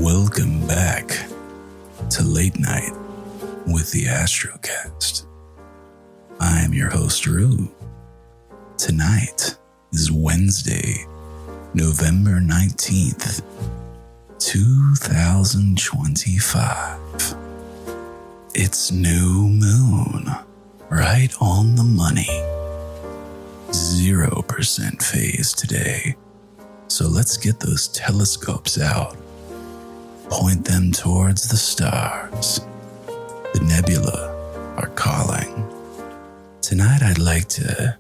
Welcome back to Late Night with the Astrocast. I am your host, Rue. Tonight is Wednesday, November 19th, 2025. It's new moon, right on the money. 0% phase today. So let's get those telescopes out. Point them towards the stars. The nebula are calling. Tonight I'd like to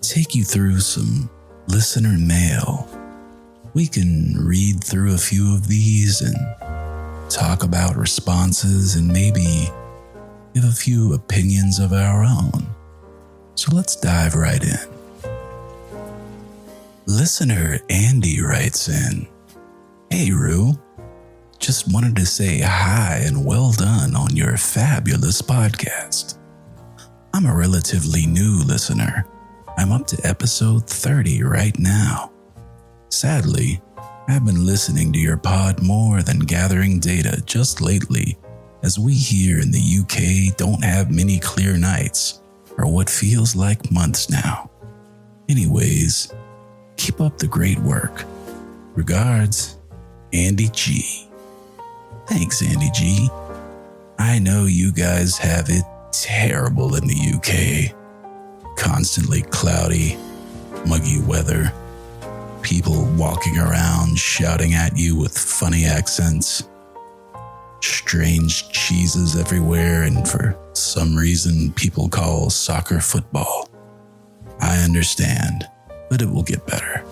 take you through some listener mail. We can read through a few of these and talk about responses and maybe give a few opinions of our own. So let's dive right in. Listener Andy writes in, "Hey Rue, just wanted to say hi and well done on your fabulous podcast. I'm a relatively new listener. I'm up to episode 30 right now. Sadly, I've been listening to your pod more than gathering data just lately, as we here in the UK don't have many clear nights for what feels like months now. Anyways, keep up the great work. Regards, Andy G." Thanks, Andy G. I know you guys have it terrible in the UK. Constantly cloudy, muggy weather, people walking around shouting at you with funny accents, strange cheeses everywhere, and for some reason people call soccer football. I understand, but it will get better.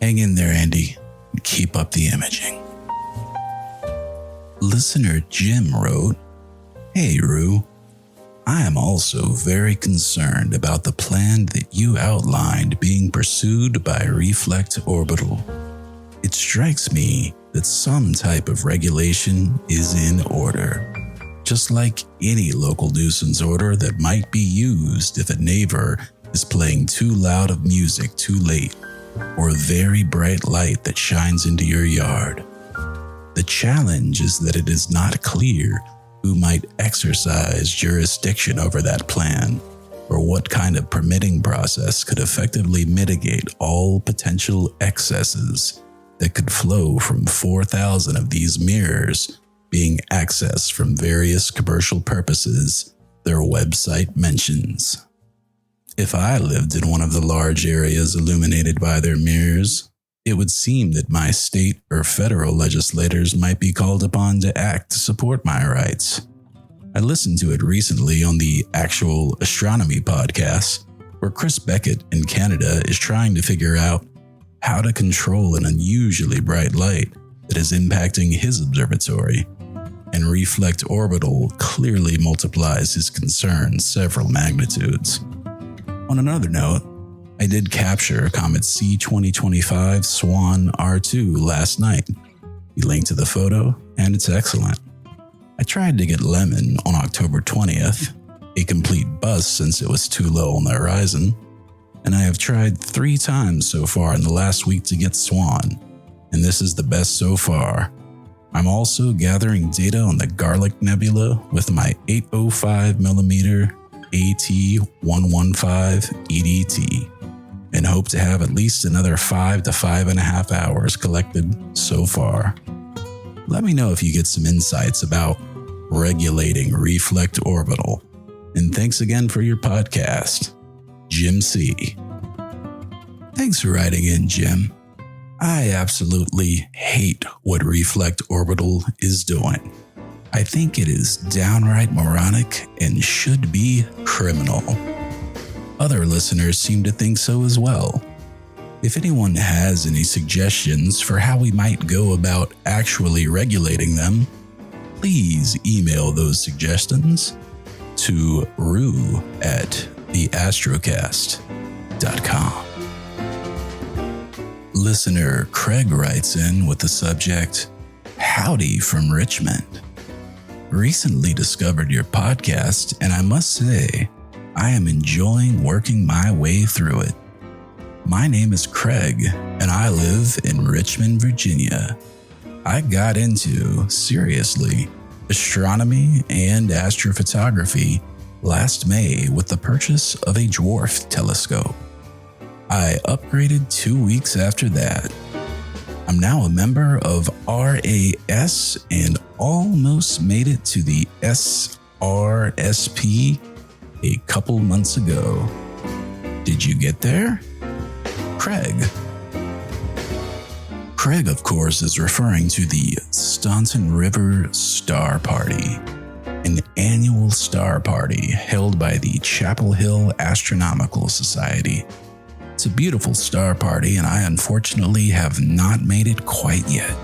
Hang in there, Andy, and keep up the imaging. Listener Jim wrote, "Hey Rue, I am also very concerned about the plan that you outlined being pursued by Reflect Orbital. It strikes me that some type of regulation is in order, just like any local nuisance order that might be used if a neighbor is playing too loud of music too late, or a very bright light that shines into your yard. The challenge is that it is not clear who might exercise jurisdiction over that plan, or what kind of permitting process could effectively mitigate all potential excesses that could flow from 4,000 of these mirrors being accessed from various commercial purposes their website mentions. If I lived in one of the large areas illuminated by their mirrors, it would seem that my state or federal legislators might be called upon to act to support my rights. I listened to it recently on the Actual Astronomy podcast, where Chris Beckett in Canada is trying to figure out how to control an unusually bright light that is impacting his observatory, and Reflect Orbital clearly multiplies his concern several magnitudes. On another note, I did capture Comet C 2025 Swan R2 last night. We linked to the photo, and it's excellent. I tried to get Lemon on October 20th, a complete bust since it was too low on the horizon, and I have tried 3 times so far in the last week to get Swan, and this is the best so far. I'm also gathering data on the Garlic Nebula with my 805mm AT115 EDT. And hope to have at least another 5 to 5.5 hours collected so far. Let me know if you get some insights about regulating Reflect Orbital. And thanks again for your podcast, Jim C." Thanks for writing in, Jim. I absolutely hate what Reflect Orbital is doing. I think it is downright moronic and should be criminal. Other listeners seem to think so as well. If anyone has any suggestions for how we might go about actually regulating them, please email those suggestions to rue@theastrocast.com. Listener Craig writes in with the subject, "Howdy from Richmond. Recently discovered your podcast, and I must say, I am enjoying working my way through it. My name is Craig, and I live in Richmond, Virginia. I got into, seriously, astronomy and astrophotography last May with the purchase of a dwarf telescope. I upgraded 2 weeks after that. I'm now a member of RAS and almost made it to the SRSP a couple months ago. Did you get there? Craig. Craig, of course, is referring to the Staunton River Star Party, an annual star party held by the Chapel Hill Astronomical Society. It's a beautiful star party, and I unfortunately have not made it quite yet,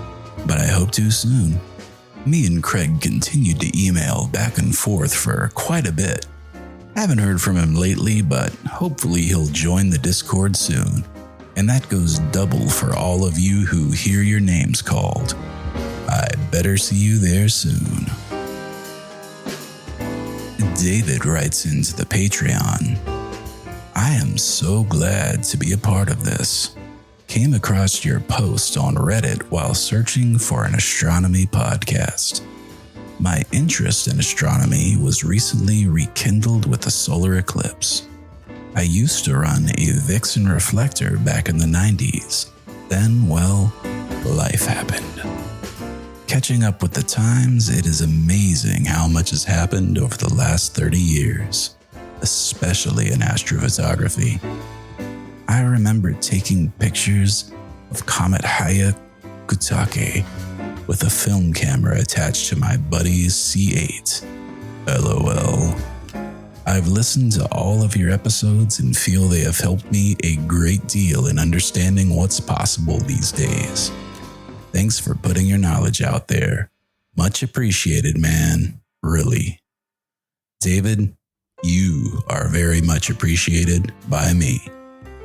but I hope to soon. Me and Craig continued to email back and forth for quite a bit. Haven't heard from him lately, but hopefully he'll join the Discord soon. And that goes double for all of you who hear your names called. I better see you there soon. David writes into the Patreon, I am so glad to be a part of this. Came across your post on Reddit while searching for an astronomy podcast. My interest in astronomy was recently rekindled with the solar eclipse. I used to run a Vixen reflector back in the 90s. Then, well, life happened. Catching up with the times, it is amazing how much has happened over the last 30 years, especially in astrophotography. I remember taking pictures of Comet Hyakutake with a film camera attached to my buddy's C8. LOL. I've listened to all of your episodes and feel they have helped me a great deal in understanding what's possible these days. Thanks for putting your knowledge out there. Much appreciated, man. Really. David, you are very much appreciated by me.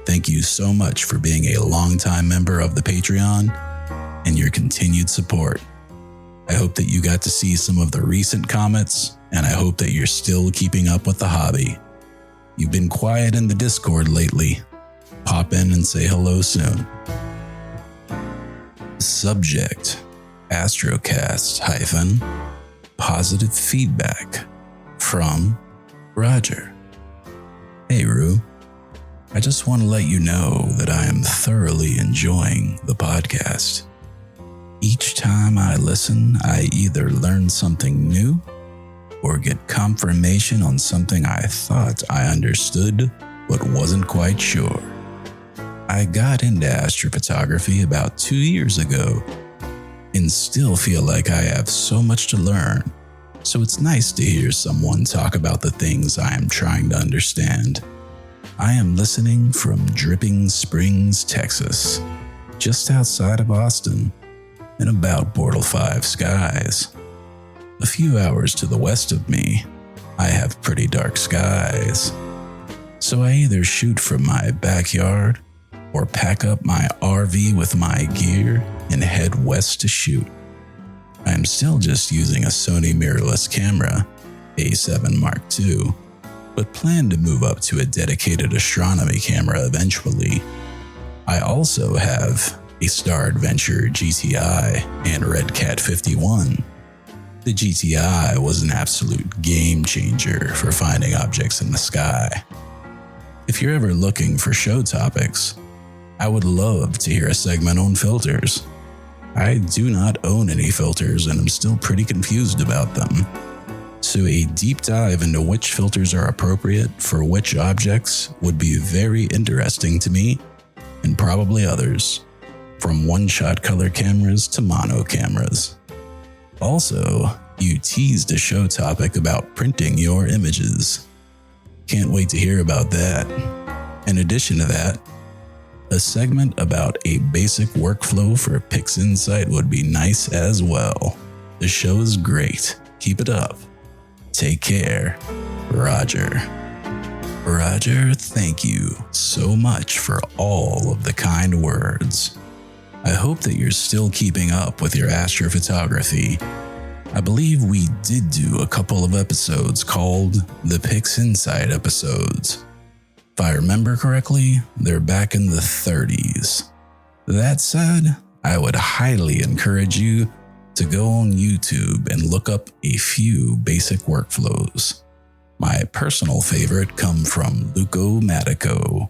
Thank you so much for being a longtime member of the Patreon and your continued support. I hope that you got to see some of the recent comments, and I hope that you're still keeping up with the hobby. You've been quiet in the Discord lately. Pop in and say hello soon. Subject: Astrocast - positive feedback from Roger. Hey Rue, I just want to let you know that I am thoroughly enjoying the podcast. Each time I listen, I either learn something new or get confirmation on something I thought I understood but wasn't quite sure. I got into astrophotography about 2 years ago and still feel like I have so much to learn, so it's nice to hear someone talk about the things I am trying to understand. I am listening from Dripping Springs, Texas, just outside of Austin, in about Portal 5 skies. A few hours to the west of me, I have pretty dark skies. So I either shoot from my backyard or pack up my RV with my gear and head west to shoot. I am still just using a Sony mirrorless camera, A7 Mark II, but plan to move up to a dedicated astronomy camera eventually. I also have a Star Adventure GTI and Red Cat 51. The GTI was an absolute game changer for finding objects in the sky. If you're ever looking for show topics, I would love to hear a segment on filters. I do not own any filters and I'm still pretty confused about them. So a deep dive into which filters are appropriate for which objects would be very interesting to me and probably others, from one-shot color cameras to mono cameras. Also, you teased a show topic about printing your images. Can't wait to hear about that. In addition to that, a segment about a basic workflow for PixInsight would be nice as well. The show is great. Keep it up. Take care. Roger. Roger, thank you so much for all of the kind words. I hope that you're still keeping up with your astrophotography. I believe we did do a couple of episodes called the PixInsight episodes. If I remember correctly, they're back in the 30s. That said, I would highly encourage you to go on YouTube and look up a few basic workflows. My personal favorite come from Luco Matico.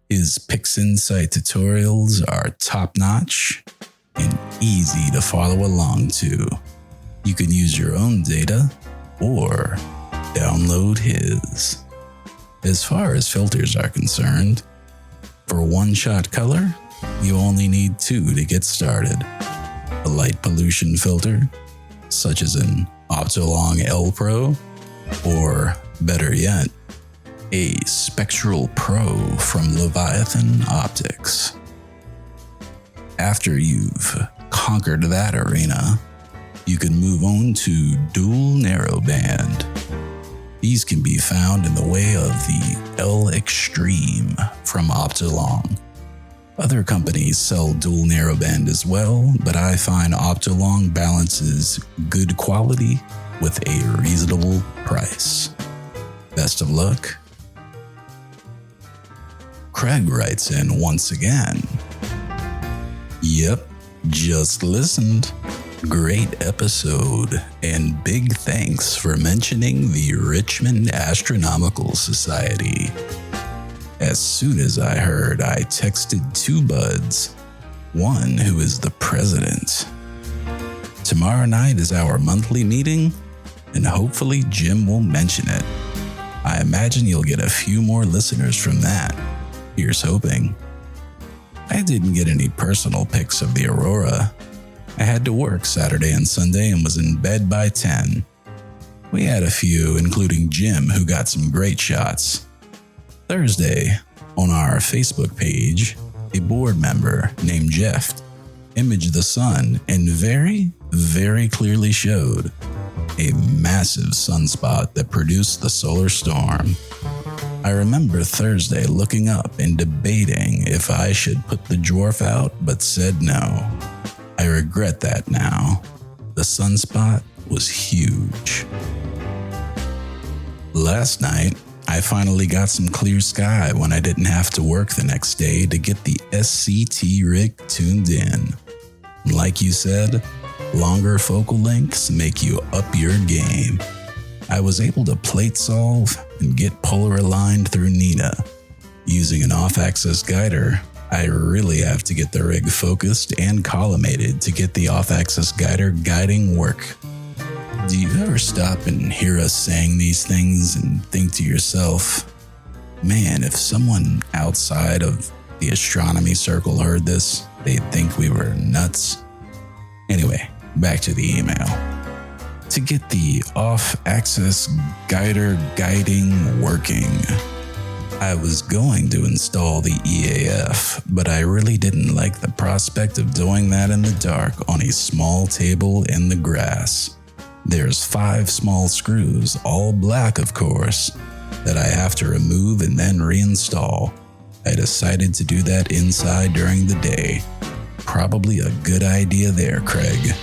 His PixInsight tutorials are top-notch and easy to follow along to. You can use your own data or download his. As far as filters are concerned, for one-shot color, you only need 2 to get started. A light pollution filter, such as an Optolong L Pro, or better yet, a Spectral Pro from Leviathan Optics. After you've conquered that arena, you can move on to dual narrowband. These can be found in the way of the L Extreme from Optolong. Other companies sell dual narrowband as well, but I find Optolong balances good quality with a reasonable price. Best of luck. Craig writes in once again. Yep, just listened. Great episode, and big thanks for mentioning the Richmond Astronomical Society. As soon as I heard, I texted 2 buds, one who is the president. Tomorrow night is our monthly meeting, and hopefully Jim will mention it. I imagine you'll get a few more listeners from that. Here's hoping. I didn't get any personal pics of the aurora. I had to work Saturday and Sunday and was in bed by 10. We had a few, including Jim, who got some great shots. Thursday, on our Facebook page, a board member named Jeff imaged the sun and very, very clearly showed a massive sunspot that produced the solar storm. I remember Thursday looking up and debating if I should put the dwarf out, but said no. I regret that now. The sunspot was huge. Last night, I finally got some clear sky when I didn't have to work the next day to get the SCT rig tuned in. Like you said, longer focal lengths make you up your game. I was able to plate solve and get polar aligned through Nina. Using an off-axis guider, I really have to get the rig focused and collimated to get the off-axis guider guiding work. Do you ever stop and hear us saying these things and think to yourself, man, if someone outside of the astronomy circle heard this, they'd think we were nuts? Anyway, back to the email. To get the off-axis guider guiding working, I was going to install the EAF, but I really didn't like the prospect of doing that in the dark on a small table in the grass. There's 5 small screws, all black of course, that I have to remove and then reinstall. I decided to do that inside during the day. Probably a good idea there, Craig.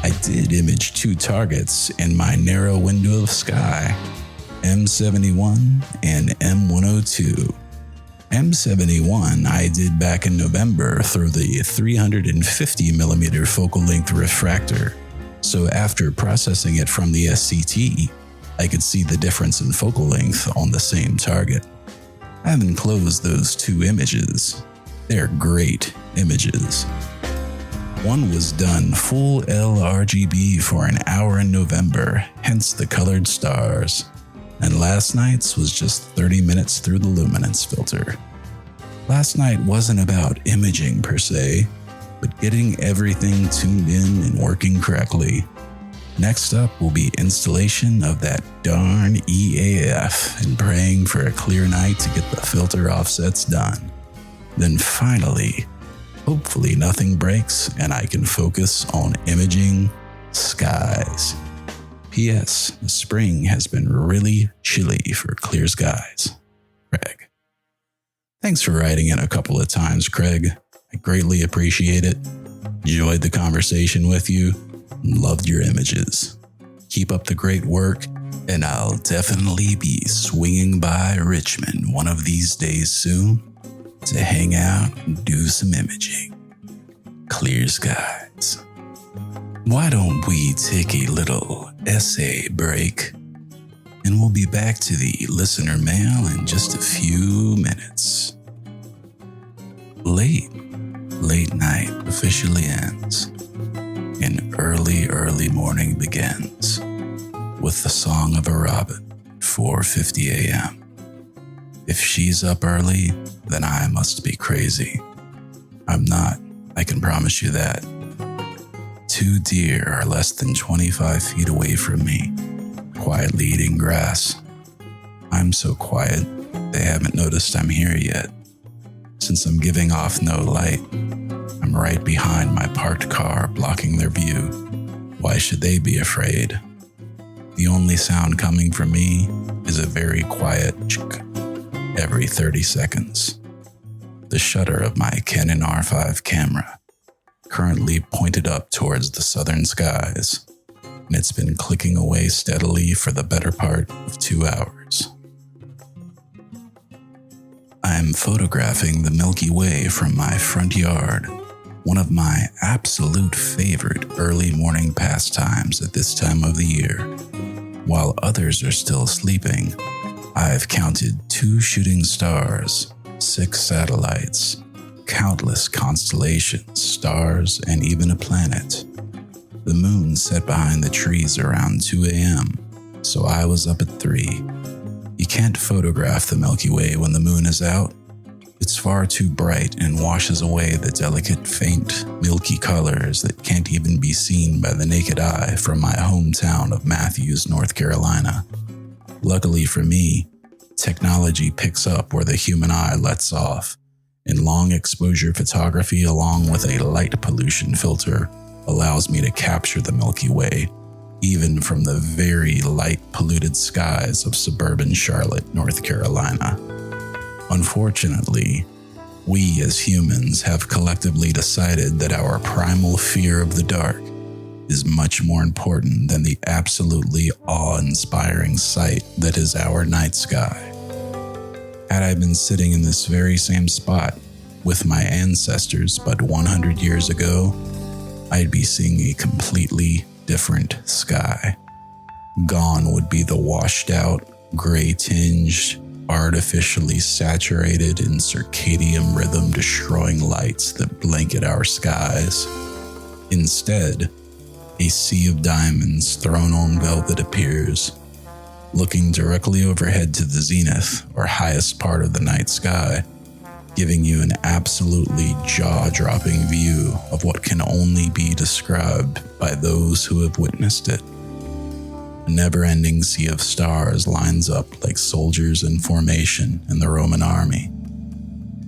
I did image 2 targets in my narrow window of sky, M71 and M102. M71 I did back in November through the 350mm focal length refractor. So after processing it from the SCT, I could see the difference in focal length on the same target. I have enclosed those 2 images. They're great images. One was done full LRGB for an hour in November, hence the colored stars. And last night's was just 30 minutes through the luminance filter. Last night wasn't about imaging per se, but getting everything tuned in and working correctly. Next up will be installation of that darn EAF and praying for a clear night to get the filter offsets done. Then finally, hopefully nothing breaks and I can focus on imaging skies. P.S. The spring has been really chilly for clear skies. Craig. Thanks for writing in a couple of times, Craig. I greatly appreciate it. Enjoyed the conversation with you. Loved your images. Keep up the great work, and I'll definitely be swinging by Richmond one of these days soon to hang out and do some imaging. clear skies. Why don't we take a little essay break, and we'll be back to the listener mail in just a few minutes. Late night officially ends, and early morning begins with the song of a robin at 4:50 a.m. If she's up early, then I must be crazy. I'm not, I can promise you that. 2 deer are less than 25 feet away from me, quietly eating grass. I'm so quiet, they haven't noticed I'm here yet. Since I'm giving off no light, I'm right behind my parked car, blocking their view. Why should they be afraid? The only sound coming from me is a very quiet chick every 30 seconds. The shutter of my Canon R5 camera, currently pointed up towards the southern skies, and it's been clicking away steadily for the better part of 2 hours. I'm photographing the Milky Way from my front yard, one of my absolute favorite early morning pastimes at this time of the year. While others are still sleeping, I've counted 2 shooting stars, 6 satellites, countless constellations, stars, and even a planet. The moon set behind the trees around 2 a.m., so I was up at 3. You can't photograph the Milky Way when the moon is out. It's far too bright and washes away the delicate, faint, milky colors that can't even be seen by the naked eye from my hometown of Matthews, North Carolina. Luckily for me, technology picks up where the human eye lets off, and long exposure photography along with a light pollution filter allows me to capture the Milky Way, even from the very light polluted skies of suburban Charlotte, North Carolina. Unfortunately, we as humans have collectively decided that our primal fear of the dark is much more important than the absolutely awe-inspiring sight that is our night sky. Had I been sitting in this very same spot with my ancestors but 100 years ago, I'd be seeing a completely different sky. Gone would be the washed out, gray-tinged, artificially saturated in circadian rhythm destroying lights that blanket our skies. Instead, a sea of diamonds thrown on velvet appears, looking directly overhead to the zenith or highest part of the night sky, giving you an absolutely jaw-dropping view of what can only be described by those who have witnessed it. A never-ending sea of stars lines up like soldiers in formation in the Roman army,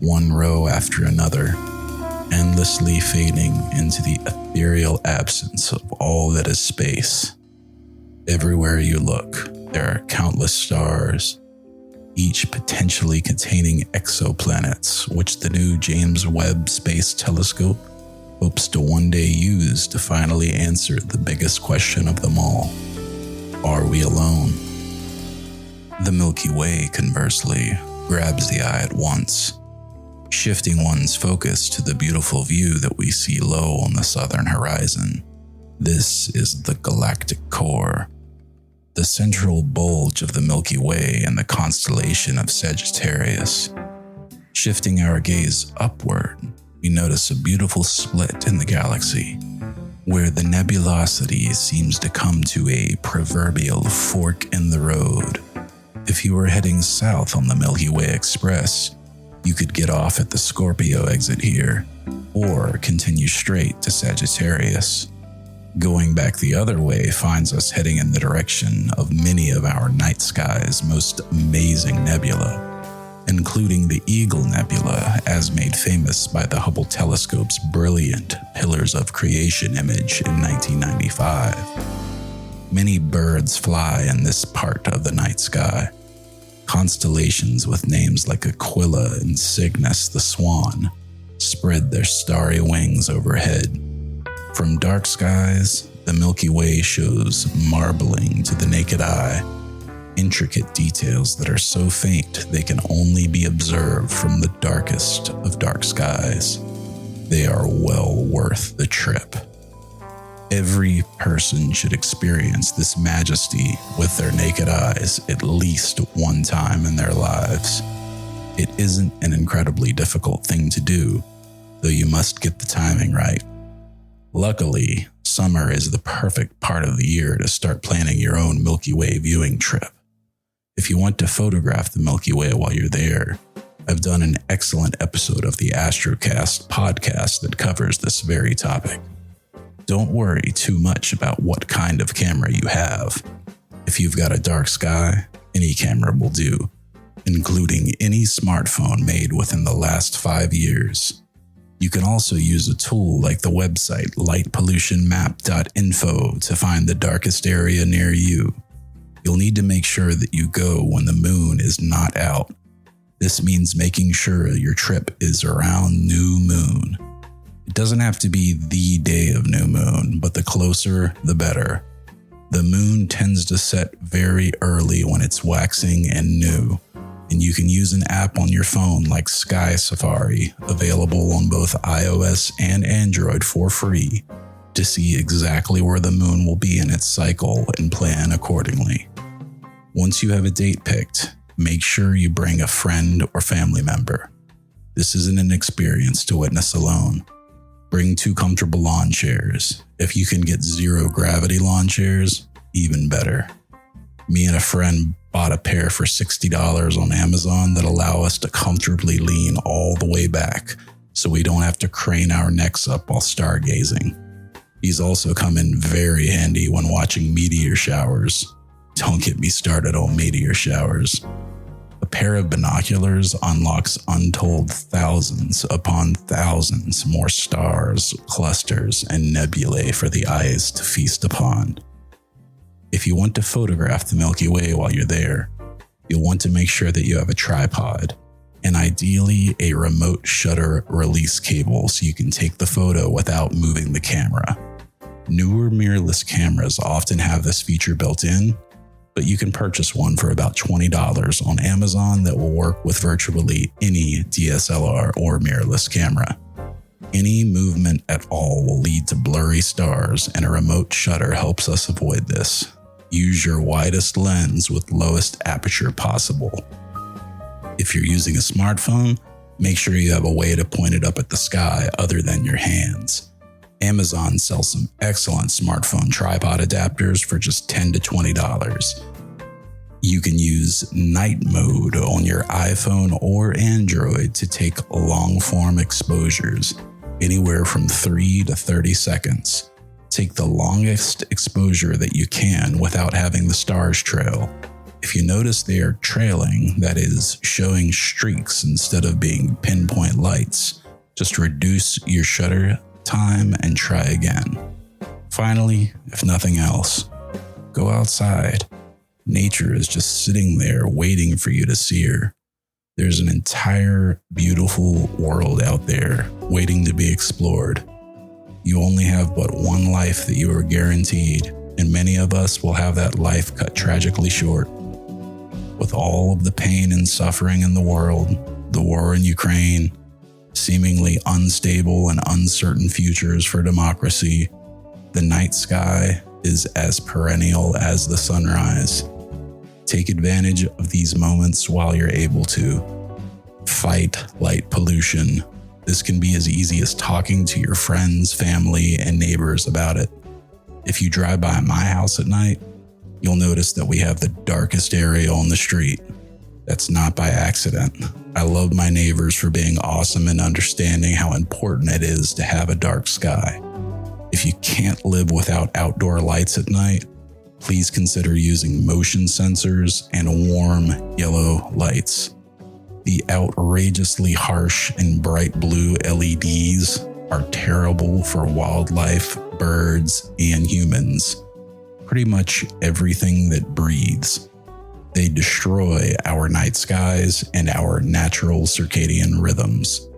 one row after another, endlessly fading into the ethereal absence of all that is space. Everywhere you look, there are countless stars, each potentially containing exoplanets, which the new James Webb Space Telescope hopes to one day use to finally answer the biggest question of them all. Are we alone? The Milky Way, conversely, grabs the eye at once, shifting one's focus to the beautiful view that we see low on the southern horizon. This is the galactic core, the central bulge of the Milky Way and the constellation of Sagittarius. Shifting our gaze upward, we notice a beautiful split in the galaxy, where the nebulosity seems to come to a proverbial fork in the road. If you were heading south on the Milky Way Express, you could get off at the Scorpio exit here, or continue straight to Sagittarius. Going back the other way finds us heading in the direction of many of our night sky's most amazing nebula, including the Eagle Nebula, as made famous by the Hubble telescope's brilliant Pillars of Creation image in 1995. Many birds fly in this part of the night sky. Constellations with names like Aquila and Cygnus the Swan spread their starry wings overhead. From dark skies, the Milky Way shows marbling to the naked eye, intricate details that are so faint they can only be observed from the darkest of dark skies. They are well worth the trip. Every person should experience this majesty with their naked eyes at least one time in their lives. It isn't an incredibly difficult thing to do, though you must get the timing right. Luckily, summer is the perfect part of the year to start planning your own Milky Way viewing trip. If you want to photograph the Milky Way while you're there, I've done an excellent episode of the Astrocast podcast that covers this very topic. Don't worry too much about what kind of camera you have. If you've got a dark sky, any camera will do, including any smartphone made within the last 5 years. You can also use a tool like the website lightpollutionmap.info to find the darkest area near you. You'll need to make sure that you go when the moon is not out. This means making sure your trip is around new moon. It doesn't have to be the day of new moon, but the closer, the better. The moon tends to set very early when it's waxing and new, and you can use an app on your phone like Sky Safari, available on both iOS and Android for free, to see exactly where the moon will be in its cycle and plan accordingly. Once you have a date picked, make sure you bring a friend or family member. This isn't an experience to witness alone. Bring 2 comfortable lawn chairs. If you can get zero gravity lawn chairs, even better. Me and a friend bought a pair for $60 on Amazon that allow us to comfortably lean all the way back so we don't have to crane our necks up while stargazing. These also come in very handy when watching meteor showers. Don't get me started on meteor showers. A pair of binoculars unlocks untold thousands upon thousands more stars, clusters, and nebulae for the eyes to feast upon. If you want to photograph the Milky Way while you're there, you'll want to make sure that you have a tripod, and ideally a remote shutter release cable so you can take the photo without moving the camera. Newer mirrorless cameras often have this feature built in, but you can purchase one for about $20 on Amazon that will work with virtually any DSLR or mirrorless camera. Any movement at all will lead to blurry stars, and a remote shutter helps us avoid this. Use your widest lens with lowest aperture possible. If you're using a smartphone, make sure you have a way to point it up at the sky other than your hands. Amazon sells some excellent smartphone tripod adapters for just $10 to $20. You can use night mode on your iPhone or Android to take long-form exposures, anywhere from 3 to 30 seconds. Take the longest exposure that you can without having the stars trail. If you notice they are trailing, that is, showing streaks instead of being pinpoint lights, just reduce your shutter time and try again. Finally, if nothing else, go outside. Nature is just sitting there waiting for you to see her. There's an entire beautiful world out there waiting to be explored. You only have but one life that you are guaranteed, and many of us will have that life cut tragically short. With all of the pain and suffering in the world, the war in Ukraine, seemingly unstable and uncertain futures for democracy, the night sky is as perennial as the sunrise. Take advantage of these moments while you're able to. Fight light pollution. This can be as easy as talking to your friends, family, and neighbors about it. If you drive by my house at night, you'll notice that we have the darkest area on the street. That's not by accident. I love my neighbors for being awesome and understanding how important it is to have a dark sky. If you can't live without outdoor lights at night, please consider using motion sensors and warm yellow lights. The outrageously harsh and bright blue LEDs are terrible for wildlife, birds, and humans. Pretty much everything that breathes. They destroy our night skies and our natural circadian rhythms.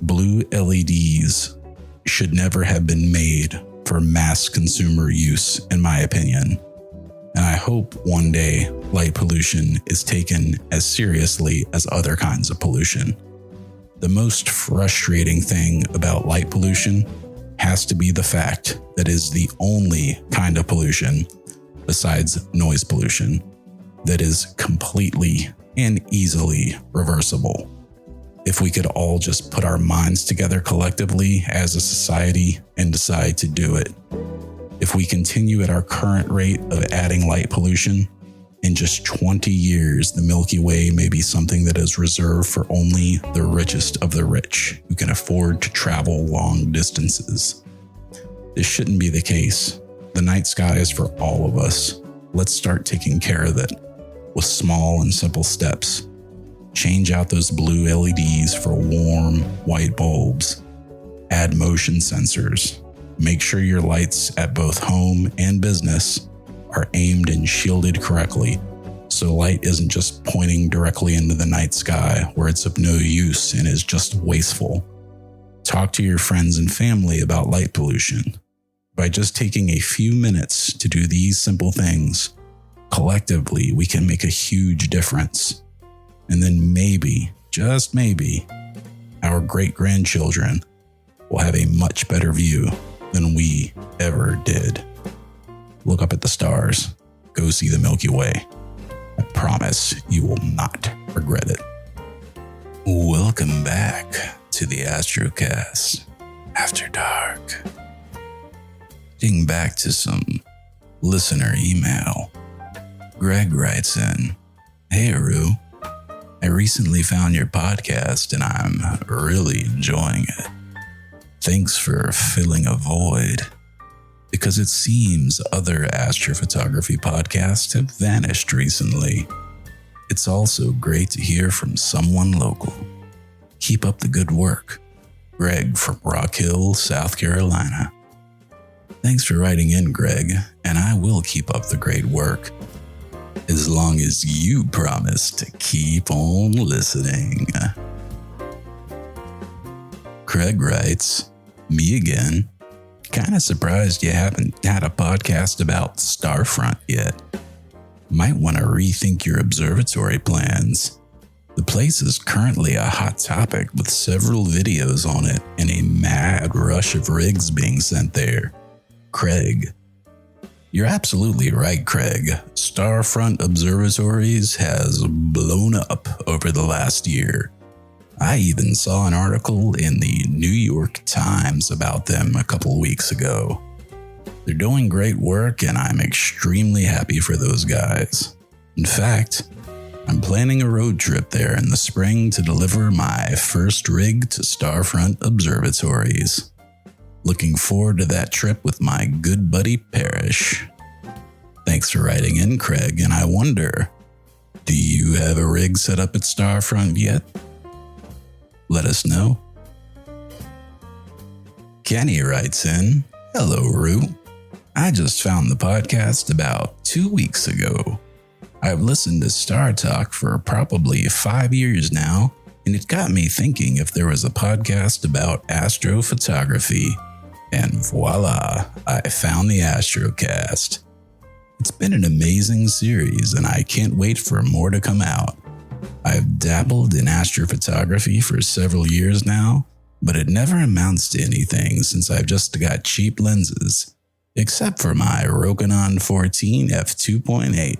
Blue LEDs should never have been made for mass consumer use, in my opinion. And I hope one day light pollution is taken as seriously as other kinds of pollution. the most frustrating thing about light pollution has to be the fact that it is the only kind of pollution, besides noise pollution, that is completely and easily reversible. If we could all just put our minds together collectively as a society and decide to do it. If we continue at our current rate of adding light pollution, in just 20 years, the Milky Way may be something that is reserved for only the richest of the rich who can afford to travel long distances. This shouldn't be the case. The night sky is for all of us. Let's start taking care of it with small and simple steps. Change out those blue LEDs for warm, white bulbs. Add motion sensors. Make sure your lights at both home and business are aimed and shielded correctly, so light isn't just pointing directly into the night sky where it's of no use and is just wasteful. Talk to your friends and family about light pollution. By just taking a few minutes to do these simple things, collectively we can make a huge difference. And then maybe, just maybe, our great-grandchildren will have a much better view than we ever did. Look up at the stars. Go see the Milky Way. I promise you will not regret it. Welcome back to the Astrocast After Dark. Getting back to some listener email. Greg writes in, "Hey, Rue. I recently found your podcast and I'm really enjoying it. Thanks for filling a void. Because it seems other astrophotography podcasts have vanished recently. It's also great to hear from someone local. Keep up the good work. Greg from Rock Hill, South Carolina." Thanks for writing in, Greg, and I will keep up the great work, as long as you promise to keep on listening. Craig writes, "Me again. Kind of surprised you haven't had a podcast about Starfront yet. Might want to rethink your observatory plans. The place is currently a hot topic with several videos on it and a mad rush of rigs being sent there. Craig." You're absolutely right, Craig. Starfront observatories has blown up over the last year. I even saw an article in the New York Times about them a couple weeks ago. They're doing great work and I'm extremely happy for those guys. In fact, I'm planning a road trip there in the spring to deliver my first rig to Starfront observatories. Looking forward to that trip with my good buddy Parrish. Thanks for writing in, Craig, and I wonder, do you have a rig set up at Starfront yet? Let us know. Kenny writes in, "Hello, Rue. I just found the podcast about 2 weeks ago. I've listened to Star Talk for probably 5 years now, and it got me thinking if there was a podcast about astrophotography. And voila, I found the Astrocast. It's been an amazing series, and I can't wait for more to come out. I've dabbled in astrophotography for several years now, but it never amounts to anything since I've just got cheap lenses, except for my Rokinon 14 f2.8,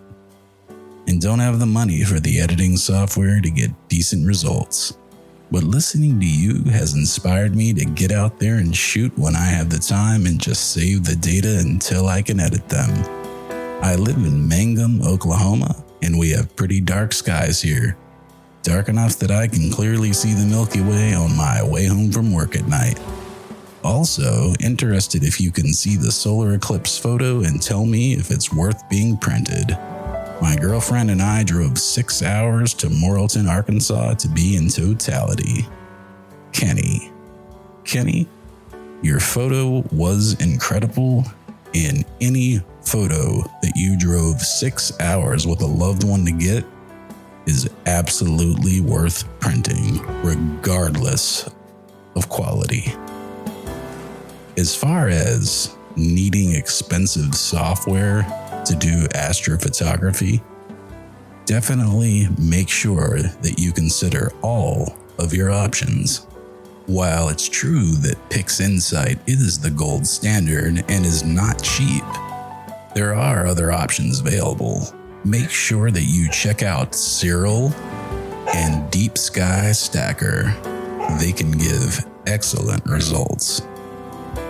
and don't have the money for the editing software to get decent results. But listening to you has inspired me to get out there and shoot when I have the time and just save the data until I can edit them. I live in Mangum, Oklahoma, and we have pretty dark skies here. Dark enough that I can clearly see the Milky Way on my way home from work at night. Also, interested if you can see the solar eclipse photo and tell me if it's worth being printed. My girlfriend and I drove 6 hours to Morrilton, Arkansas to be in totality. Kenny. Kenny, your photo was incredible, and any photo that you drove 6 hours with a loved one to get is absolutely worth printing, regardless of quality. As far as needing expensive software to do astrophotography, definitely make sure that you consider all of your options. While it's true that PixInsight is the gold standard and is not cheap, there are other options available. Make sure that you check out Cyril and Deep Sky Stacker. They can give excellent results.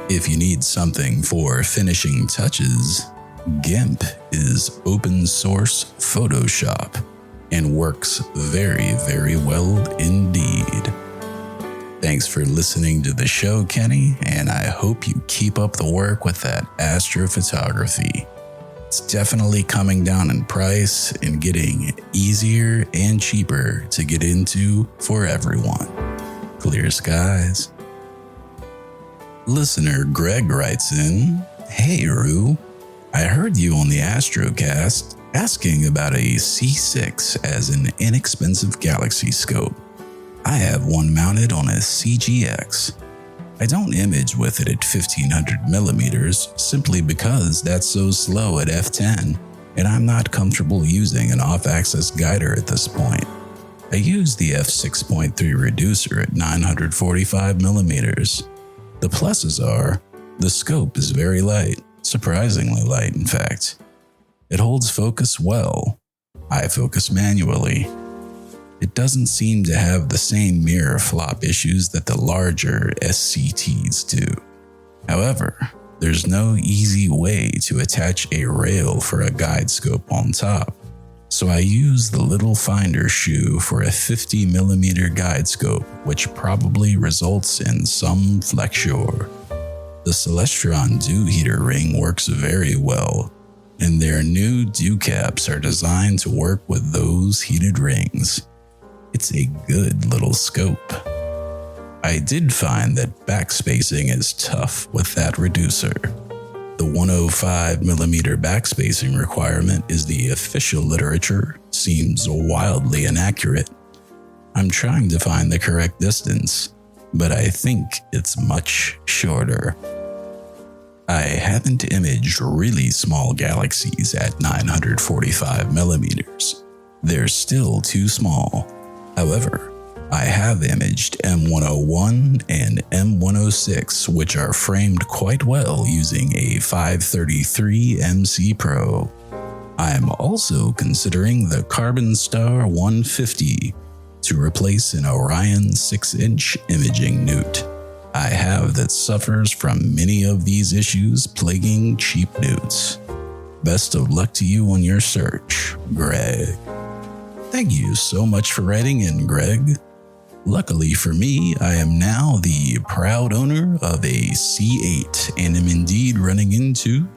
If you need something for finishing touches, GIMP is open source Photoshop and works very, very well indeed. Thanks for listening to the show, Kenny, and I hope you keep up the work with that astrophotography. It's definitely coming down in price and getting easier and cheaper to get into for everyone. Clear skies. Listener Greg writes in, "Hey Rue, I heard you on the Astrocast asking about a C6 as an inexpensive galaxy scope. I have one mounted on a CGX. I don't image with it at 1500 millimeters simply because that's so slow at f10 and I'm not comfortable using an off-axis guider at this point. I use the f6.3 reducer at 945 millimeters. The pluses are, the scope is very light, surprisingly light in fact. It holds focus well. I focus manually. It doesn't seem to have the same mirror flop issues that the larger SCTs do. However, there's no easy way to attach a rail for a guide scope on top, so I use the little finder shoe for a 50mm guide scope, which probably results in some flexure. The Celestron dew heater ring works very well, and their new dew caps are designed to work with those heated rings. It's a good little scope. I did find that backspacing is tough with that reducer. The 105mm backspacing requirement is the official literature, seems wildly inaccurate. I'm trying to find the correct distance, but I think it's much shorter. I haven't imaged really small galaxies at 945mm. They're still too small. However, I have imaged M101 and M106, which are framed quite well using a 533 MC Pro. I am also considering the Carbon Star 150 to replace an Orion 6-inch imaging newt I have that suffers from many of these issues plaguing cheap newts. Best of luck to you on your search, Greg." Thank you so much for writing in, Greg. Luckily for me, I am now the proud owner of a C8 and am indeed running into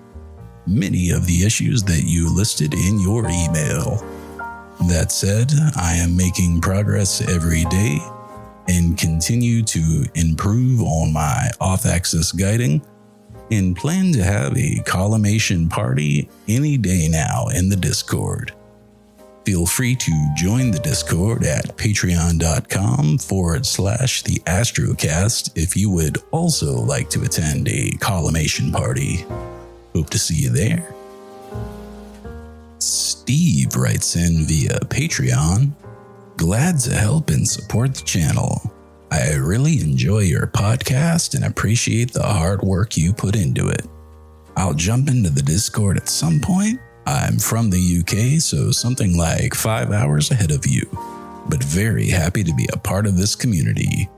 many of the issues that you listed in your email. That said, I am making progress every day and continue to improve on my off-axis guiding and plan to have a collimation party any day now in the Discord. Feel free to join the Discord at patreon.com/the Astrocast if you would also like to attend a collimation party. Hope to see you there. Steve writes in via Patreon, "Glad to help and support the channel. I really enjoy your podcast and appreciate the hard work you put into it. I'll jump into the Discord at some point. I'm from the UK, so something like 5 hours ahead of you, but very happy to be a part of this community."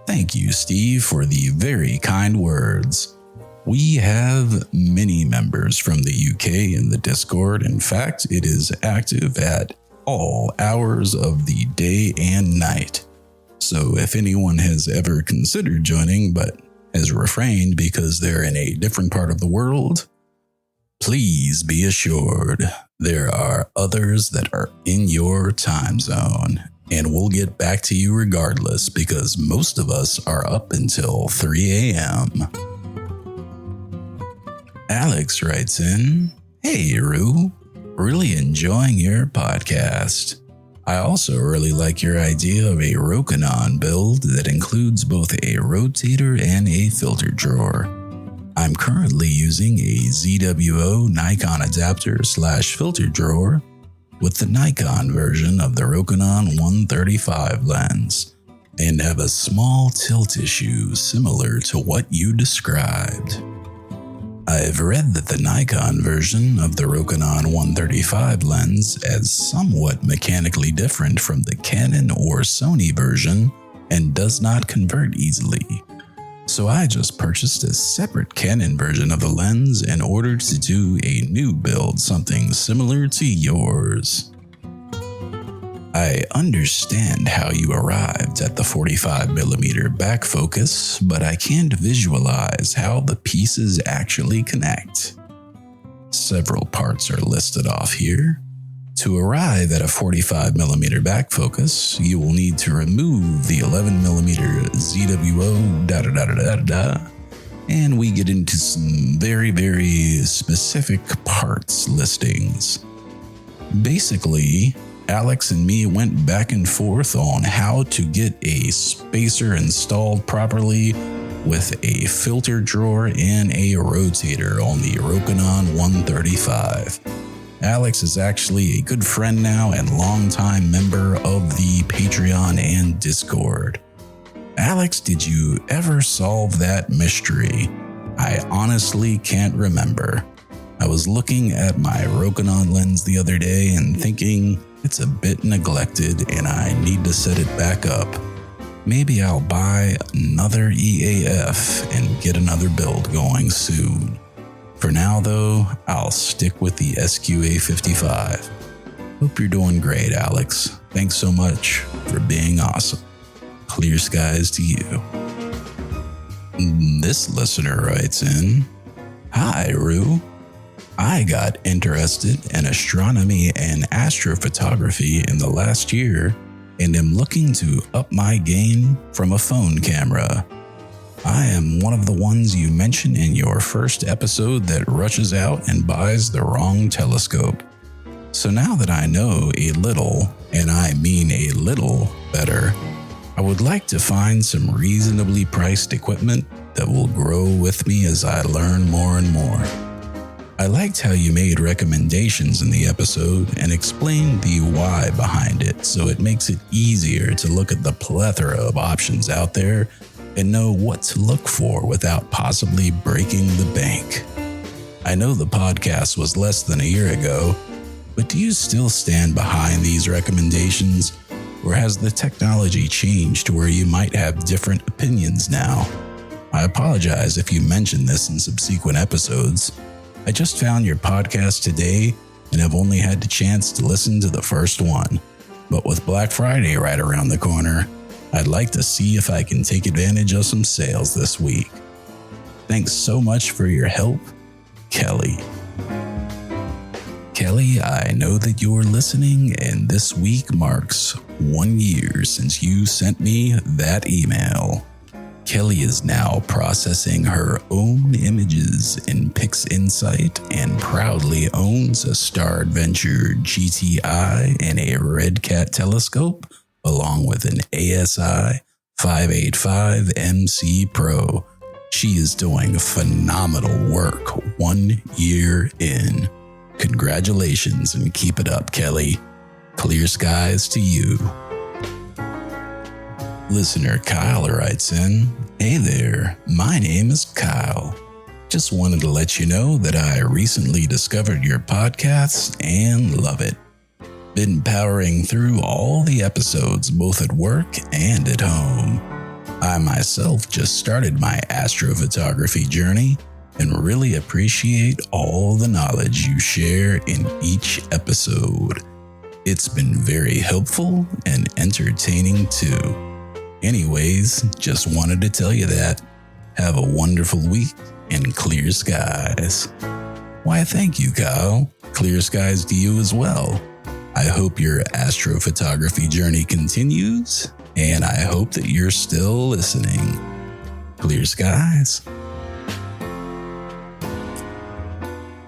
Thank you, Steve, for the very kind words. We have many members from the UK in the Discord. In fact, it is active at all hours of the day and night. So if anyone has ever considered joining but has refrained because they're in a different part of the world, please be assured there are others that are in your time zone, and we'll get back to you regardless because most of us are up until 3 a.m. Alex writes in, "Hey Rue, really enjoying your podcast. I also really like your idea of a Rokinon build that includes both a rotator and a filter drawer. I'm currently using a ZWO Nikon adapter / filter drawer with the Nikon version of the Rokinon 135 lens. and have a small tilt issue similar to what you described. I've read that the Nikon version of the Rokinon 135 lens is somewhat mechanically different from the Canon or Sony version and does not convert easily. So I just purchased a separate Canon version of the lens in order to do a new build, something similar to yours. I understand how you arrived at the 45mm back focus, but I can't visualize how the pieces actually connect. Several parts are listed off here. To arrive at a 45mm back focus, you will need to remove the 11mm ZWO ... And we get into some very, very specific parts listings. Basically, Alex and me went back and forth on how to get a spacer installed properly with a filter drawer and a rotator on the Rokinon 135. Alex is actually a good friend now and longtime member of the Patreon and Discord. Alex, did you ever solve that mystery? I honestly can't remember. I was looking at my Rokinon lens the other day and thinking it's a bit neglected and I need to set it back up. Maybe I'll buy another EAF and get another build going soon. For now though, I'll stick with the SQA55. Hope you're doing great, Alex. Thanks so much for being awesome. Clear skies to you. This listener writes in, "Hi, Rue. I got interested in astronomy and astrophotography in the last year and am looking to up my game from a phone camera. I am one of the ones you mentioned in your first episode that rushes out and buys the wrong telescope. So now that I know a little, and I mean a little, better, I would like to find some reasonably priced equipment that will grow with me as I learn more and more. I liked how you made recommendations in the episode and explained the why behind it, so it makes it easier to look at the plethora of options out there and know what to look for without possibly breaking the bank. I know the podcast was less than a year ago, but do you still stand behind these recommendations, or has the technology changed to where you might have different opinions now? I apologize if you mentioned this in subsequent episodes. I just found your podcast today and have only had the chance to listen to the first one. But with Black Friday right around the corner, I'd like to see if I can take advantage of some sales this week. Thanks so much for your help, Kelly." Kelly, I know that you're listening, and this week marks 1 year since you sent me that email. Kelly is now processing her own images in PixInsight and proudly owns a Star Adventure GTI and a Red Cat telescope, along with an ASI 585 MC Pro. She is doing phenomenal work 1 year in. Congratulations and keep it up, Kelly. Clear skies to you. Listener Kyle writes in, "Hey there, my name is Kyle. Just wanted to let you know that I recently discovered your podcasts and love it. Been powering through all the episodes both at work and at home. I myself just started my astrophotography journey and really appreciate all the knowledge you share in each episode. It's been very helpful and entertaining too. Anyways, just wanted to tell you that. Have a wonderful week and clear skies." Why, thank you, Kyle. Clear skies to you as well. I hope your astrophotography journey continues, and I hope that you're still listening. Clear skies.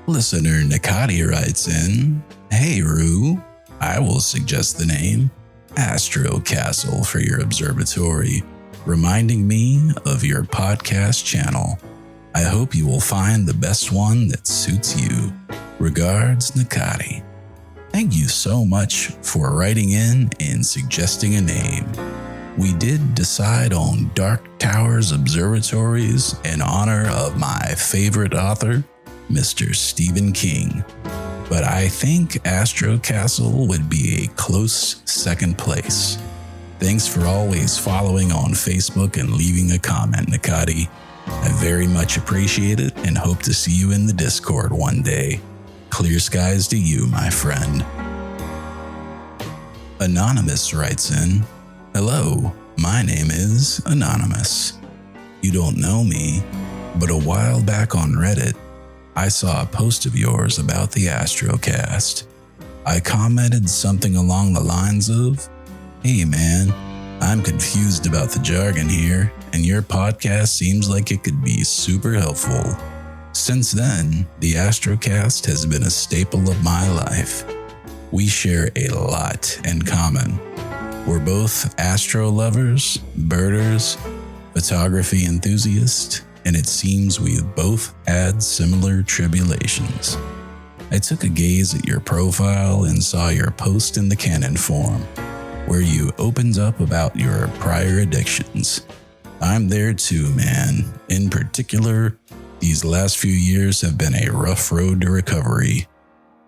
Listener Nikati writes in, "Hey, Rue, I will suggest the name Astrocast for your observatory, reminding me of your podcast channel. I hope you will find the best one that suits you. Regards, Nikati." Thank you so much for writing in and suggesting a name. We did decide on Dark Towers Observatories in honor of my favorite author, Mr. Stephen King. But I think Astro Castle would be a close second place. Thanks for always following on Facebook and leaving a comment, Nakati. I very much appreciate it and hope to see you in the Discord one day. Clear skies to you, my friend. Anonymous writes in, "Hello, my name is Anonymous. You don't know me, but a while back on Reddit, I saw a post of yours about the Astrocast. I commented something along the lines of, 'Hey man, I'm confused about the jargon here, and your podcast seems like it could be super helpful.' Since then, the Astrocast has been a staple of my life. We share a lot in common. We're both astro lovers, birders, photography enthusiasts, and it seems we've both had similar tribulations. I took a gaze at your profile and saw your post in the canon form, where you opened up about your prior addictions. I'm there too, man. In particular, these last few years have been a rough road to recovery.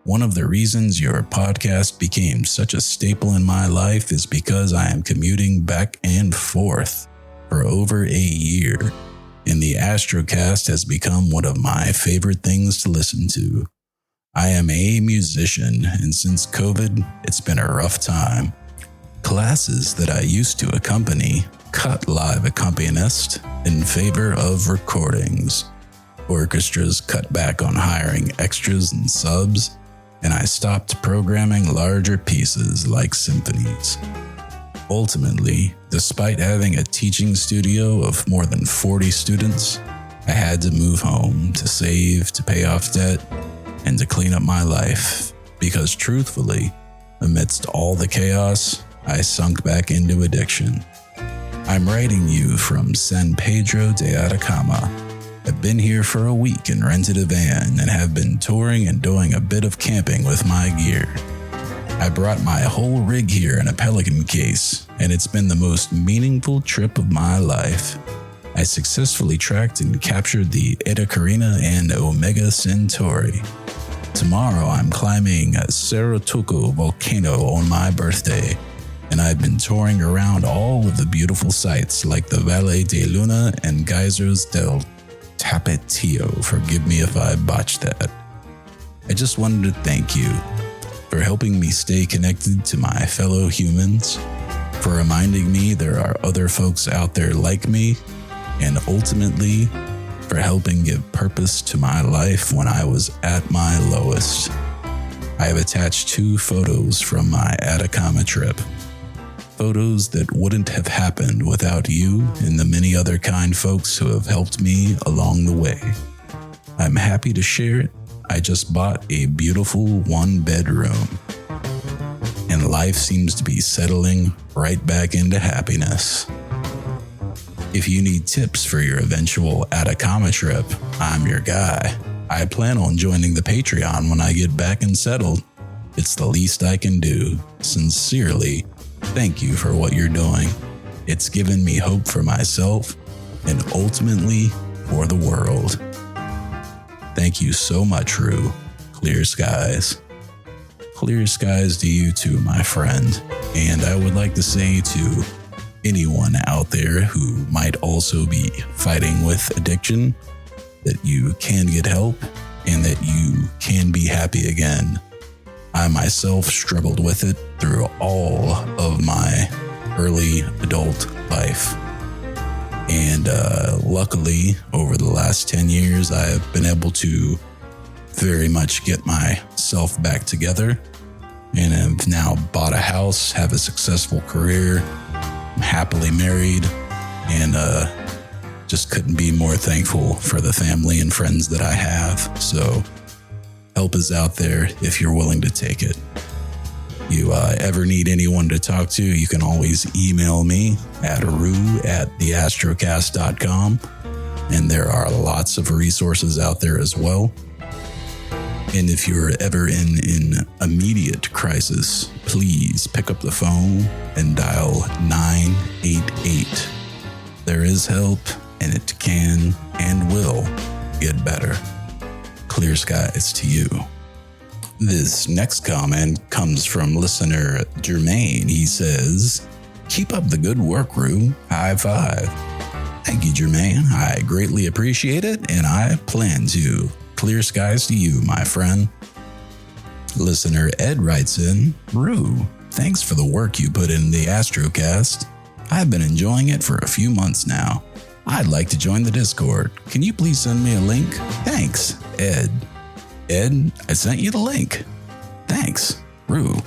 One of the reasons your podcast became such a staple in my life is because I am commuting back and forth for over a year, and the Astrocast has become one of my favorite things to listen to. I am a musician, and since COVID, it's been a rough time. Classes that I used to accompany cut live accompanists in favor of recordings. Orchestras cut back on hiring extras and subs, and I stopped programming larger pieces like symphonies. Ultimately, despite having a teaching studio of more than 40 students, I had to move home to save, to pay off debt, and to clean up my life, because truthfully, amidst all the chaos, I sunk back into addiction. I'm writing you from San Pedro de Atacama. I've been here for a week and rented a van and have been touring and doing a bit of camping with my gear. I brought my whole rig here in a Pelican case, and it's been the most meaningful trip of my life. I successfully tracked and captured the Eta Carina and Omega Centauri. Tomorrow I'm climbing Cerro Tuco volcano on my birthday, and I've been touring around all of the beautiful sites like the Valle de Luna and Geysers del Tapetio. Forgive me if I botched that. I just wanted to thank you for helping me stay connected to my fellow humans, for reminding me there are other folks out there like me, and ultimately for helping give purpose to my life when I was at my lowest. I have attached 2 photos from my Atacama trip. Photos that wouldn't have happened without you and the many other kind folks who have helped me along the way. I'm happy to share it. I just bought a beautiful 1-bedroom, and life seems to be settling right back into happiness. If you need tips for your eventual Atacama trip, I'm your guy. I plan on joining the Patreon when I get back and settled. It's the least I can do. Sincerely, thank you for what you're doing. It's given me hope for myself and ultimately for the world. Thank you so much, Rue. Clear skies. Clear skies to you too, my friend. And I would like to say to anyone out there who might also be fighting with addiction that you can get help and that you can be happy again. I myself struggled with it through all of my early adult life. And luckily, over the last 10 years, I have been able to very much get myself back together and have now bought a house, have a successful career, I'm happily married, and just couldn't be more thankful for the family and friends that I have. So help is out there if you're willing to take it. You ever need anyone to talk to, you can always email me at rue@theastrocast.com, and there are lots of resources out there as well. And if you're ever in immediate crisis, please pick up the phone and dial 988. There is help, and it can and will get better. Clear skies to you. This next comment comes from listener Jermaine. He says, "Keep up the good work, Rue. High five." Thank you, Jermaine. I greatly appreciate it, and I plan to. Clear skies to you, my friend. Listener Ed writes in, "Rue, thanks for the work you put in the Astrocast. I've been enjoying it for a few months now. I'd like to join the Discord. Can you please send me a link? Thanks, Ed." Ed, I sent you the link. Thanks, Rue.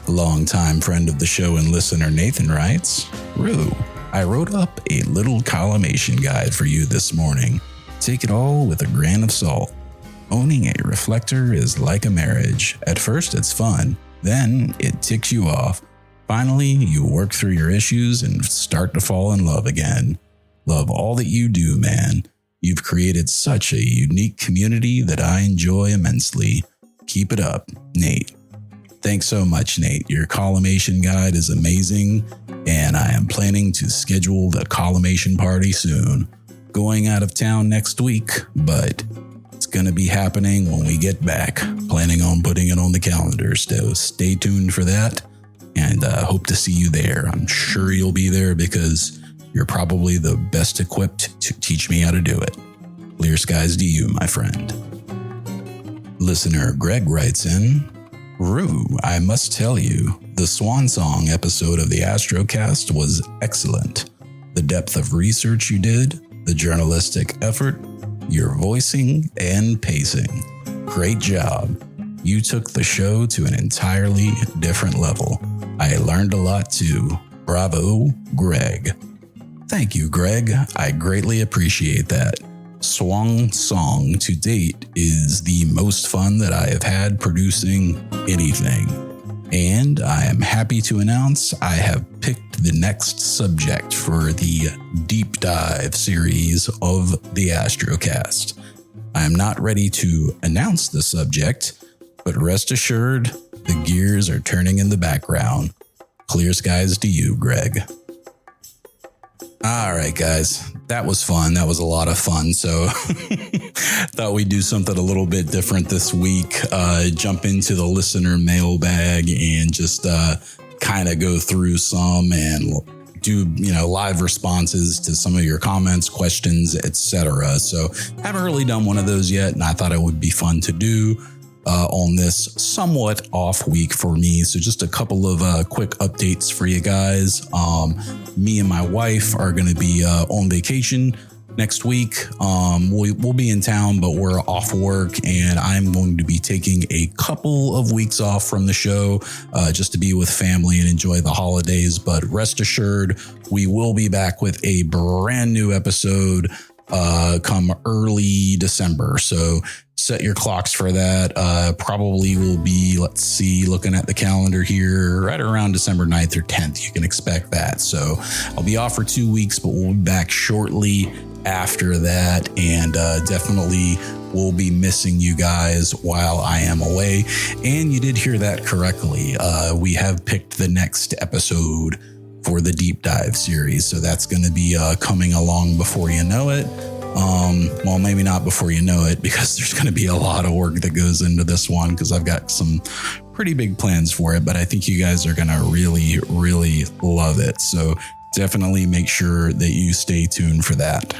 A longtime friend of the show and listener Nathan writes, "Rue, I wrote up a little collimation guide for you this morning. Take it all with a grain of salt. Owning a reflector is like a marriage. At first it's fun, then it ticks you off. Finally, you work through your issues and start to fall in love again. Love all that you do, man. You've created such a unique community that I enjoy immensely. Keep it up, Nate." Thanks so much, Nate. Your collimation guide is amazing, and I am planning to schedule the collimation party soon. Going out of town next week, but it's going to be happening when we get back. Planning on putting it on the calendar, so stay tuned for that, and hope to see you there. I'm sure you'll be there because you're probably the best equipped to teach me how to do it. Clear skies to you, my friend. Listener Greg writes in, "Rue, I must tell you, the Swan Song episode of the Astrocast was excellent. The depth of research you did, the journalistic effort, your voicing and pacing. Great job. You took the show to an entirely different level. I learned a lot too. Bravo, Greg." Thank you, Greg. I greatly appreciate that. Swan Song to date is the most fun that I have had producing anything. And I am happy to announce I have picked the next subject for the deep dive series of the Astrocast. I am not ready to announce the subject, but rest assured, the gears are turning in the background. Clear skies to you, Greg. All right, guys, that was fun. That was a lot of fun. So thought we'd do something a little bit different this week. Jump into the listener mailbag and just kind of go through some and do, live responses to some of your comments, questions, etc. So haven't really done one of those yet, and I thought it would be fun to do on this somewhat off week for me. So just a couple of quick updates for you guys. Me and my wife are going to be on vacation next week. We'll be in town, but we're off work, and I'm going to be taking a couple of weeks off from the show just to be with family and enjoy the holidays. But rest assured, we will be back with a brand new episode come early December. So set your clocks for that. Probably will be, looking at the calendar here, right around December 9th or 10th. You can expect that. So I'll be off for 2 weeks, but we'll be back shortly after that. And definitely will be missing you guys while I am away. And you did hear that correctly. We have picked the next episode for the deep dive series. So that's going to be coming along before you know it. Well, maybe not before you know it, because there's going to be a lot of work that goes into this one, because I've got some pretty big plans for it, but I think you guys are going to really, really love it. So definitely make sure that you stay tuned for that.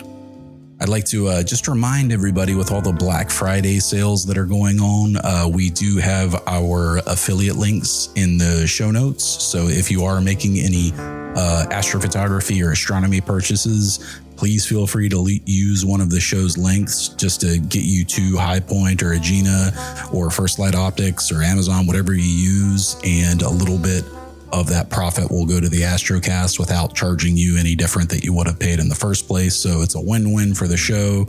I'd like to just remind everybody, with all the Black Friday sales that are going on, we do have our affiliate links in the show notes. So if you are making any astrophotography or astronomy purchases, please feel free to use one of the show's links just to get you to High Point or Agena or First Light Optics or Amazon, whatever you use, and a little bit of that profit will go to the Astrocast without charging you any different that you would have paid in the first place. So it's a win-win for the show.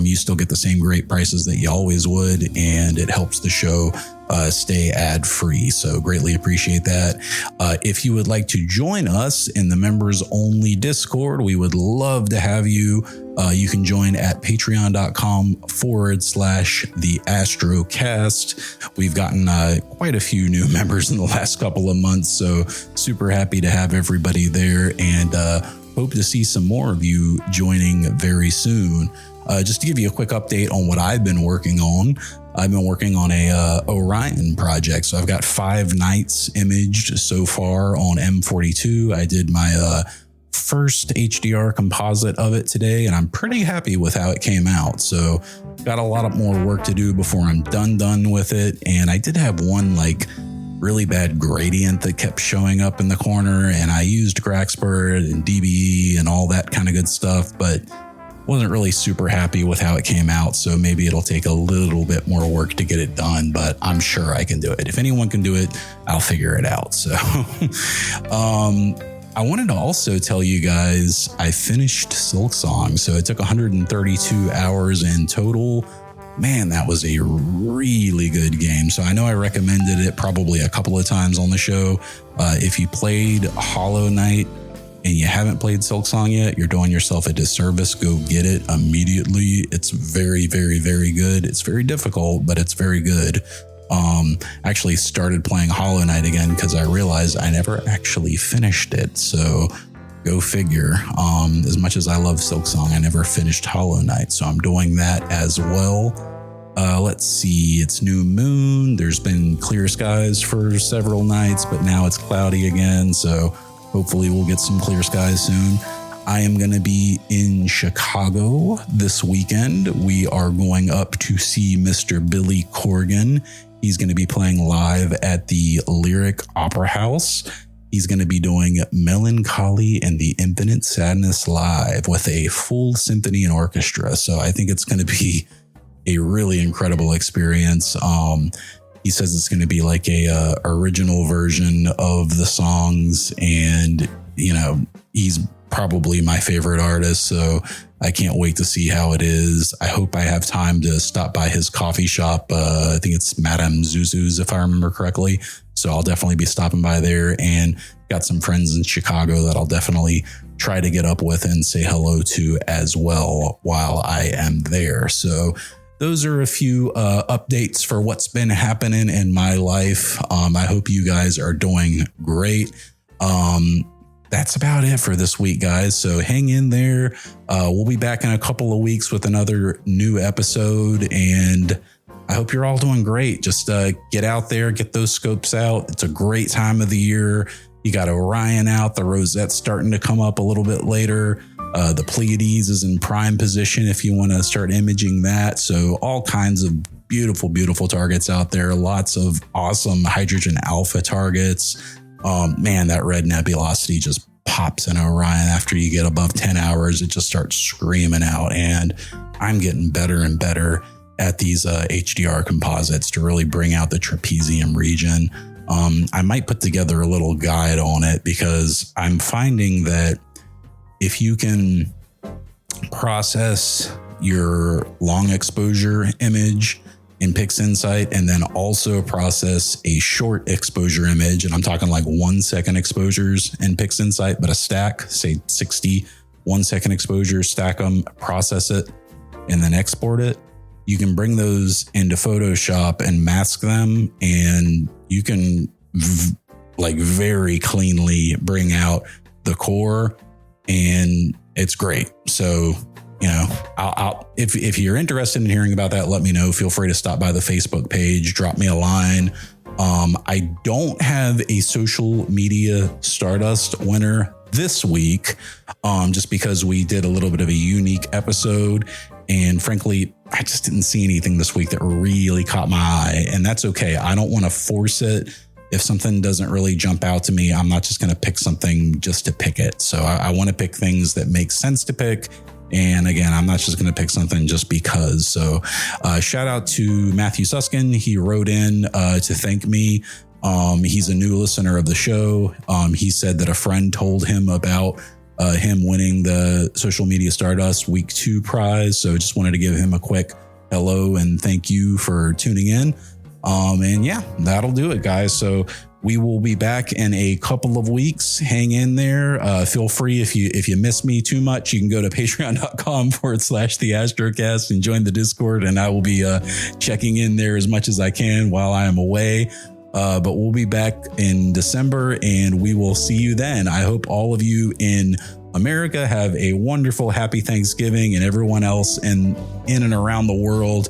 You still get the same great prices that you always would, and it helps the show stay ad-free. So greatly appreciate that. If you would like to join us in the members-only Discord, we would love to have you. You can join at patreon.com/the Astrocast. We've gotten quite a few new members in the last couple of months, so super happy to have everybody there, and hope to see some more of you joining very soon. Just to give you a quick update on what I've been working on. I've been working on a Orion project. So I've got 5 nights imaged so far on M42. I did my first HDR composite of it today, and I'm pretty happy with how it came out. So got a lot of more work to do before I'm done with it. And I did have one really bad gradient that kept showing up in the corner, and I used Graxpert and DBE and all that kind of good stuff, but wasn't really super happy with how it came out. So maybe it'll take a little bit more work to get it done, but I'm sure I can do it. If anyone can do it, I'll figure it out. So I wanted to also tell you guys I finished Silksong. So it took 132 hours in total. Man, that was a really good game. So I know I recommended it probably a couple of times on the show. If you played Hollow Knight and you haven't played Silksong yet, you're doing yourself a disservice. Go get it immediately. It's very, very, very good. It's very difficult, but it's very good. Actually started playing Hollow Knight again because I realized I never actually finished it. So go figure. As much as I love Silksong, I never finished Hollow Knight. So I'm doing that as well. Let's see, it's new moon. There's been clear skies for several nights, but now it's cloudy again. So hopefully we'll get some clear skies soon. I am going to be in Chicago this weekend. We are going up to see Mr. Billy Corgan. He's going to be playing live at the Lyric Opera House. He's going to be doing Melancholy and the Infinite Sadness live with a full symphony and orchestra. So I think it's going to be a really incredible experience. He says it's going to be like a original version of the songs, and he's probably my favorite artist, so I can't wait to see how it is. I hope I have time to stop by his coffee shop. I think it's Madame Zuzu's, if I remember correctly. So I'll definitely be stopping by there, and got some friends in Chicago that I'll definitely try to get up with and say hello to as well while I am there. So those are a few updates for what's been happening in my life. I hope you guys are doing great. That's about it for this week, guys. So hang in there. We'll be back in a couple of weeks with another new episode, and I hope you're all doing great. Just get out there, get those scopes out. It's a great time of the year. You got Orion out. The Rosette's starting to come up a little bit later. The Pleiades is in prime position if you want to start imaging that. So all kinds of beautiful, beautiful targets out there. Lots of awesome hydrogen alpha targets. Man, that red nebulosity just pops in Orion after you get above 10 hours. It just starts screaming out. And I'm getting better and better at these HDR composites to really bring out the trapezium region. I might put together a little guide on it, because I'm finding that if you can process your long exposure image in PixInsight and then also process a short exposure image, and I'm talking like 1 second exposures in PixInsight, but a stack, say 60 1 second exposures, stack them, process it, and then export it, you can bring those into Photoshop and mask them, and you can very cleanly bring out the core, and it's great. So, if you're interested in hearing about that, let me know. Feel free to stop by the Facebook page, drop me a line. I don't have a social media Stardust winner this week, just because we did a little bit of a unique episode. And frankly, I just didn't see anything this week that really caught my eye, and that's okay. I don't want to force it. If something doesn't really jump out to me, I'm not just going to pick something just to pick it. So I want to pick things that make sense to pick. And again, I'm not just going to pick something just because. So shout out to Matthew Suskin. He wrote in to thank me. He's a new listener of the show. He said that a friend told him about him winning the Social Media Stardust Week 2 prize. So just wanted to give him a quick hello and thank you for tuning in. And yeah, that'll do it, guys. So We will be back in a couple of weeks. Hang in there. Feel free if you miss me too much, you can go to patreon.com/the Astrocast and join the Discord, and I will be checking in there as much as I can while I am away. But we'll be back in December, and we will see you then. I hope all of you in America have a wonderful, happy Thanksgiving, and everyone else in and around the world